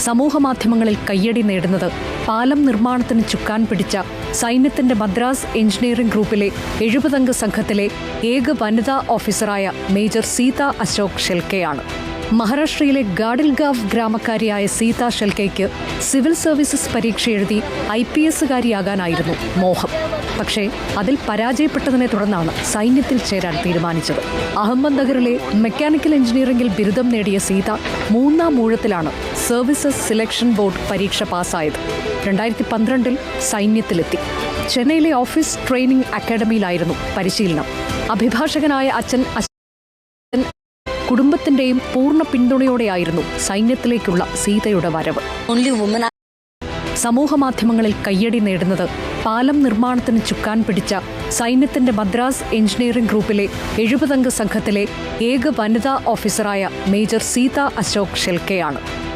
സമൂഹമാധ്യമങ്ങളിൽ കയ്യടി നേടുന്നത് പാലം നിർമ്മാണത്തിന് ചുക്കാൻ പിടിച്ച സൈന്യത്തിന്റെ മദ്രാസ് എഞ്ചിനീയറിംഗ് ഗ്രൂപ്പിലെ 70-അംഗ സംഘത്തിലെ ഏക വനിതാ ഓഫീസറായ മേജർ സീത അശോക് ഷെൽക്കെയാണ്. മഹാരാഷ്ട്രയിലെ ഗാഡിൽഗാവ് ഗ്രാമക്കാരിയായ സീത ഷെൽക്കെയ്ക്ക് സിവിൽ സർവീസസ് പരീക്ഷ എഴുതി IPS-കാരിയാകാനായിരുന്നു മോഹം. പക്ഷേ അതിൽ പരാജയപ്പെട്ടതിനെ തുടർന്നാണ് സൈന്യത്തിൽ ചേരാൻ തീരുമാനിച്ചത്. അഹമ്മദ്നഗറിലെ മെക്കാനിക്കൽ എഞ്ചിനീയറിംഗിൽ ബിരുദം നേടിയ സീത 3-ാം ഊഴത്തിലാണ് സർവീസസ് സെലക്ഷൻ ബോർഡ് പരീക്ഷ പാസ്സായത്. 2012-ൽ സൈന്യത്തിലെത്തി. ചെന്നൈയിലെ ഓഫീസ് ട്രെയിനിംഗ് അക്കാദമിയിലായിരുന്നു പരിശീലനം. അഭിഭാഷകനായ അച്ഛൻ കുടുംബത്തിന്റെയും പൂർണ്ണ പിന്തുണയോടെയായിരുന്നു സൈന്യത്തിലേക്കുള്ള സീതയുടെ വരവ്. സമൂഹമാധ്യമങ്ങളിൽ കയ്യടി നേടുന്നത് പാലം നിർമ്മാണത്തിന് ചുക്കാൻ പിടിച്ച സൈന്യത്തിന്റെ മദ്രാസ് എഞ്ചിനീയറിംഗ് ഗ്രൂപ്പിലെ 70-അംഗ സംഘത്തിലെ ഏക വനിതാ ഓഫീസറായ മേജർ സീത അശോക് ഷെൽക്കെയാണ്.